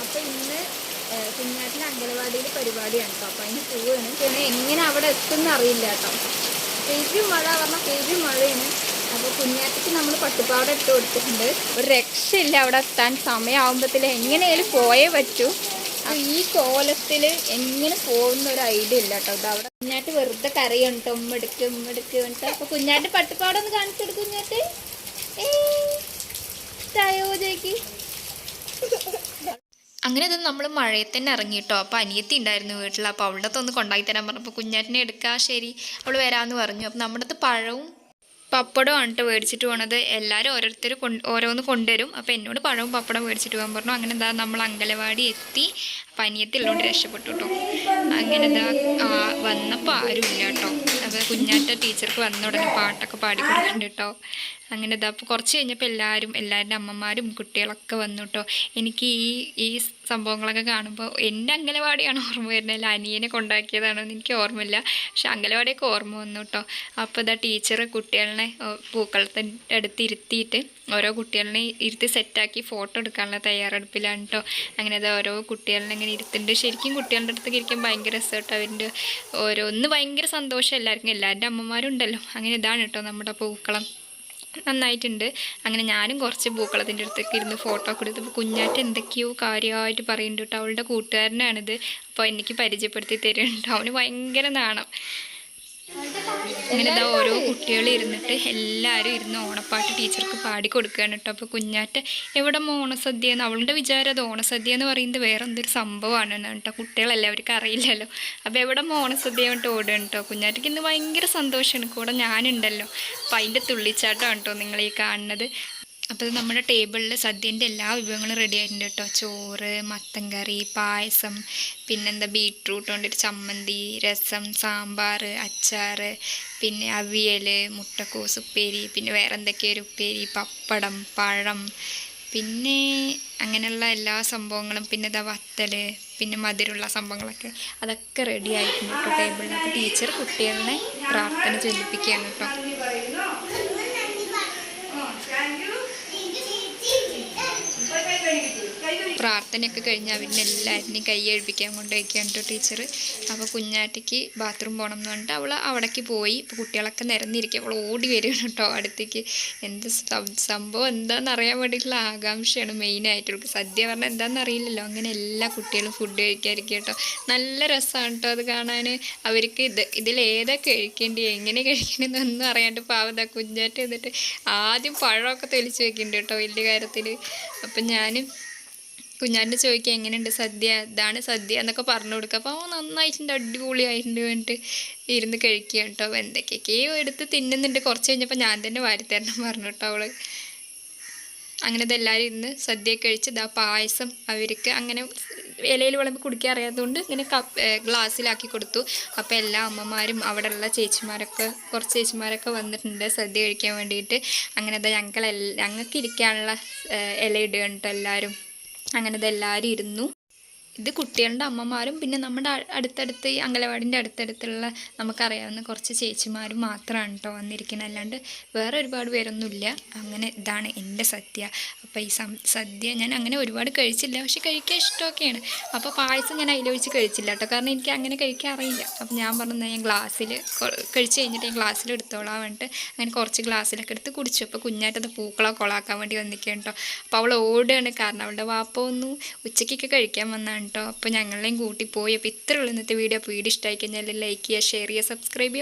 അപ്പോൾ ഇന്ന് കുഞ്ഞാറ്റിന് അംഗനവാടിയിൽ പരിപാടിയാണ് കേട്ടോ. അപ്പോൾ അതിന് പോവുകയാണ്. എങ്ങനെ അവിടെ എത്തുമെന്ന് അറിയില്ല കേട്ടോ. പെരും മഴ പറഞ്ഞാൽ പെരും മഴയാണ്. അപ്പോൾ കുഞ്ഞാറ്റിക്ക് നമ്മൾ പട്ടുപാവാട ഇട്ട് കൊടുത്തിട്ടുണ്ട്. ഒരു രക്ഷയില്ല അവിടെ എത്താൻ. സമയമാകുമ്പോഴത്തേൽ എങ്ങനെയാലും പോയേ പറ്റൂ. ഈ കോലത്തിൽ എങ്ങനെ പോകുന്ന ഒരു ഐഡിയ ഇല്ല കേട്ടോ. അവിടെ കുഞ്ഞാറ്റ് വെറുതെ കരയുണ്ട്, ഉമ്മെടുക്ക് വേണ്ടിട്ട്. അപ്പോൾ കുഞ്ഞാറ്റ് പട്ടുപാവാട ഒന്ന് കാണിച്ചു കൊടുക്കും. കുഞ്ഞാറ്റ് ഇഷ്ടമായോ ചോദിക്ക്. അങ്ങനെ അത് നമ്മൾ മഴയത്ത് തന്നെ ഇറങ്ങി കേട്ടോ. അപ്പോൾ അനിയത്തി ഉണ്ടായിരുന്നു വീട്ടിൽ. അപ്പോൾ അവളുടെ അടുത്തൊന്ന് കൊണ്ടാക്കി തരാൻ പറഞ്ഞു. അപ്പോൾ കുഞ്ഞാറ്റിനെ എടുക്കാം, ശരി അവൾ വരാമെന്ന് പറഞ്ഞു. അപ്പോൾ നമ്മുടെ അടുത്ത് പഴവും പപ്പടവും ആണ് കേട്ടോ മേടിച്ചിട്ട് പോകണത്. എല്ലാവരും ഓരോരുത്തർ ഓരോന്ന് കൊണ്ടുവരും. അപ്പോൾ എന്നോട് പഴവും പപ്പടവും മേടിച്ചിട്ട് പോകാൻ പറഞ്ഞു. അങ്ങനെ എന്താ നമ്മൾ അങ്കലവാടി എത്തി. അപ്പോൾ അനിയത്തി ഉള്ളതുകൊണ്ട് രക്ഷപ്പെട്ടു കേട്ടോ. അങ്ങനെ എന്താ വന്നപ്പോൾ ആരും ഇല്ല കേട്ടോ. അപ്പോൾ കുഞ്ഞാറ്റ ടീച്ചർക്ക് വന്ന ഉടനെ പാട്ടൊക്കെ പാടിക്കൊടുക്കുന്നുണ്ട് കേട്ടോ. അങ്ങനെ ഇതാ അപ്പോൾ കുറച്ച് കഴിഞ്ഞപ്പോൾ എല്ലാവരുടെ അമ്മമാരും കുട്ടികളൊക്കെ വന്നു കേട്ടോ. എനിക്ക് ഈ സംഭവങ്ങളൊക്കെ കാണുമ്പോൾ എൻ്റെ അംഗനവാടിയാണ് ഓർമ്മ വരുന്നത്. അല്ല അനിയനെ കൊണ്ടാക്കിയതാണോ എന്ന് എനിക്ക് ഓർമ്മയില്ല. പക്ഷെ അംഗനവാടിയൊക്കെ ഓർമ്മ വന്നു കേട്ടോ. അപ്പോൾ ഇതാ ടീച്ചർ കുട്ടികളെ പൂക്കളത്തിൻ്റെ അടുത്ത് ഇരുത്തിയിട്ട് ഓരോ കുട്ടികളെ ഇരുത്തി സെറ്റാക്കി ഫോട്ടോ എടുക്കാനുള്ള തയ്യാറെടുപ്പിലാണ് കേട്ടോ. അങ്ങനെ അത് ഓരോ കുട്ടികളെ ഇങ്ങനെ ഇരുത്തുന്നുണ്ട്. ശരിക്കും കുട്ടികളുടെ അടുത്തേക്ക് ഇരിക്കാൻ ഭയങ്കര രസം കേട്ടോ. അവരുടെ ഓരോന്ന് ഭയങ്കര സന്തോഷം എല്ലാവർക്കും. എല്ലാവരുടെ അമ്മമാരും ഉണ്ടല്ലോ. അങ്ങനെ ഇതാണ് കേട്ടോ നമ്മുടെ പൂക്കളം. നന്നായിട്ടുണ്ട്. അങ്ങനെ ഞാനും കുറച്ച് പൂക്കളത്തിൻ്റെ അടുത്തേക്ക് ഇരുന്ന് ഫോട്ടോ ഒക്കെ എടുത്തപ്പോൾ കുഞ്ഞാറ്റ് എന്തൊക്കെയോ കാര്യമായിട്ട് പറയുന്നുണ്ട് കേട്ടോ. അവളുടെ കൂട്ടുകാരനാണിത്. അപ്പോൾ എനിക്ക് പരിചയപ്പെടുത്തി തരുന്നുണ്ട്. അവന് ഭയങ്കര നാണം. അങ്ങനെ ഇതാ ഓരോ കുട്ടികൾ ഇരുന്നിട്ട് എല്ലാവരും ഇരുന്ന് ഓണപ്പാട്ട് ടീച്ചർക്ക് പാടി കൊടുക്കുകയാണ് കേട്ടോ. അപ്പോൾ കുഞ്ഞാറ്റ് എവിടെ ഓണസദ്യ എന്ന് അവളുടെ വിചാരം അത് ഓണസദ്യ എന്ന് പറയുന്നത് വേറെ എന്തൊരു സംഭവമാണ് കേട്ടോ. കുട്ടികളല്ലേ, അവർക്ക് അറിയില്ലല്ലോ. അപ്പോൾ എവിടെ ഓണസദ്യ കൊണ്ട് ഓടുകയാണ് കേട്ടോ. കുഞ്ഞാറ്റയ്ക്ക് ഇന്ന് ഭയങ്കര സന്തോഷമാണ്. കൂടെ ഞാനുണ്ടല്ലോ. അപ്പോൾ അതിൻ്റെ തുള്ളിച്ചാട്ടമാണ് കേട്ടോ നിങ്ങൾ ഈ കാണുന്നത്. അപ്പോൾ നമ്മുടെ ടേബിളിൽ സദ്യൻ്റെ എല്ലാ വിഭവങ്ങളും റെഡി ആയിട്ടുണ്ട് കേട്ടോ. ചോറ്, മത്തൻ കറി, പായസം, പിന്നെന്താ ബീട്രൂട്ട് കൊണ്ടൊരു ചമ്മന്തി, രസം, സാമ്പാർ, അച്ചാർ, പിന്നെ അവിയൽ, മുട്ടക്കോസ് ഉപ്പേരി, പിന്നെ വേറെ എന്തൊക്കെയോ ഒരു ഉപ്പേരി, പപ്പടം, പഴം, പിന്നെ അങ്ങനെയുള്ള എല്ലാ സംഭവങ്ങളും, പിന്നെ ഇതാ വത്തൽ, പിന്നെ മധുരമുള്ള സംഭവങ്ങളൊക്കെ അതൊക്കെ റെഡി ആയിട്ടുണ്ട് കേട്ടോ ടേബിളിൽ. അപ്പോൾ ടീച്ചർ കുട്ടികളെ പ്രാർത്ഥന ചൊല്ലിപ്പിക്കുകയാണ് കേട്ടോ. പ്രാർത്ഥനയൊക്കെ കഴിഞ്ഞ് അവരിനെ എല്ലാവരുടെയും കൈ എഴുപ്പിക്കാൻ കൊണ്ടുപോയിക്കാണ് കേട്ടോ ടീച്ചർ. അപ്പോൾ കുഞ്ഞാറ്റയ്ക്ക് ബാത്റൂം പോകണം എന്ന് പറഞ്ഞിട്ട് അവൾ അവിടേക്ക് പോയി. ഇപ്പോൾ കുട്ടികളൊക്കെ നിരന്നിരിക്കുക. അവൾ ഓടി വരികയാണ് കേട്ടോ അടുത്തേക്ക്. എന്ത് സംഭവം എന്താണെന്ന് അറിയാൻ വേണ്ടിയിട്ടുള്ള ആകാംക്ഷയാണ് മെയിനായിട്ട്. സദ്യ പറഞ്ഞാൽ എന്താണെന്ന് അറിയില്ലല്ലോ. അങ്ങനെ എല്ലാ കുട്ടികളും ഫുഡ് കഴിക്കാതിരിക്കുക കേട്ടോ. നല്ല രസമാണ് കേട്ടോ അത് കാണാൻ. അവർക്ക് ഇതിലേതൊക്കെ കഴിക്കേണ്ടി എങ്ങനെ കഴിക്കണമെന്നൊന്നും അറിയാണ്ട് പാവത കുഞ്ഞാറ്റ എന്നിട്ട് ആദ്യം പഴമൊക്കെ തെളിച്ച് വെക്കുന്നുണ്ട് കേട്ടോ വലിയ കാര്യത്തിൽ. അപ്പം ഞാൻ കുഞ്ഞാൻ്റെ ചോദിക്കുക എങ്ങനെയുണ്ട് സദ്യ, ഇതാണ് സദ്യ എന്നൊക്കെ പറഞ്ഞു കൊടുക്കുക. അപ്പോൾ നന്നായിട്ടുണ്ട്, അടിപൊളിയായിട്ടുണ്ട് വേണ്ടിയിട്ട് ഇരുന്ന് കഴിക്കുക കേട്ടോ. എന്തൊക്കെയൊക്കെയോ എടുത്ത് തിന്നുന്നുണ്ട്. കുറച്ച് കഴിഞ്ഞപ്പോൾ ഞാൻ തന്നെ വാരിത്തരണം പറഞ്ഞു കേട്ടോ അവൾ. അങ്ങനെ ഇതെല്ലാവരും ഇരുന്ന് സദ്യ കഴിച്ച് ഇതാ പായസം അവർക്ക് അങ്ങനെ ഇലയിൽ വിളമ്പി കുടിക്കാൻ അറിയാത്തതുകൊണ്ട് ഇങ്ങനെ ഗ്ലാസ്സിലാക്കി കൊടുത്തു. അപ്പോൾ എല്ലാ അമ്മമാരും അവിടെയുള്ള ചേച്ചിമാരൊക്കെ കുറച്ച് ചേച്ചിമാരൊക്കെ വന്നിട്ടുണ്ട് സദ്യ കഴിക്കാൻ വേണ്ടിയിട്ട്. അങ്ങനെ ഇതാ ഞങ്ങൾക്ക് ഇരിക്കാനുള്ള ഇല ഇടുക കേട്ടോ എല്ലാവരും. അങ്ങനെ ഇതെല്ലാവരും ഇരുന്നു. ഇത് കുട്ടികളുടെ അമ്മമാരും പിന്നെ നമ്മുടെ അടുത്തടുത്ത് ഈ അംഗനവാടിൻ്റെ അടുത്തടുത്തുള്ള നമുക്കറിയാവുന്ന കുറച്ച് ചേച്ചിമാരും മാത്രമാണ് കേട്ടോ വന്നിരിക്കുന്നത്. അല്ലാണ്ട് വേറെ ഒരുപാട് പേരൊന്നുമില്ല. അങ്ങനെ ഇതാണ് എൻ്റെ സദ്യ. അപ്പോൾ ഈ സദ്യ ഞാൻ അങ്ങനെ ഒരുപാട് കഴിച്ചില്ല, പക്ഷെ കഴിക്കാൻ ഇഷ്ടമൊക്കെയാണ്. അപ്പോൾ പായസം ഞാൻ അതിലൊഴിച്ച് കഴിച്ചില്ല കേട്ടോ, കാരണം എനിക്ക് അങ്ങനെ കഴിക്കാൻ അറിയില്ല. അപ്പോൾ ഞാൻ പറഞ്ഞത് ഞാൻ ഗ്ലാസ്സിൽ കഴിച്ച് കഴിഞ്ഞിട്ട് ഞാൻ ഗ്ലാസ്സിൽ എടുത്തോളാൻ വേണ്ടിയിട്ട് അങ്ങനെ കുറച്ച് ഗ്ലാസ്സിലൊക്കെ എടുത്ത് കുടിച്ചു. അപ്പോൾ കുഞ്ഞാറ്റത് പൂക്കളെ കൊളാക്കാൻ വേണ്ടി വന്നിരിക്കുകയാണ് കേട്ടോ. അപ്പോൾ അവൾ ഓടുകയാണ്, കാരണം അവളുടെ വാപ്പ ഒന്നും ഉച്ചയ്ക്കൊക്കെ കഴിക്കാൻ വന്നതാണ് കേട്ടോ. അപ്പോൾ ഞങ്ങളെയും കൂട്ടി പോയി. അപ്പോൾ ഇത്രയുള്ള ഇന്നത്തെ വീഡിയോ. അപ്പോൾ വീഡിയോ ഇഷ്ടമായി കഴിഞ്ഞാൽ ലൈക്ക് ചെയ്യുക, ഷെയർ ചെയ്യുക, സബ്സ്ക്രൈബ് ചെയ്യുക.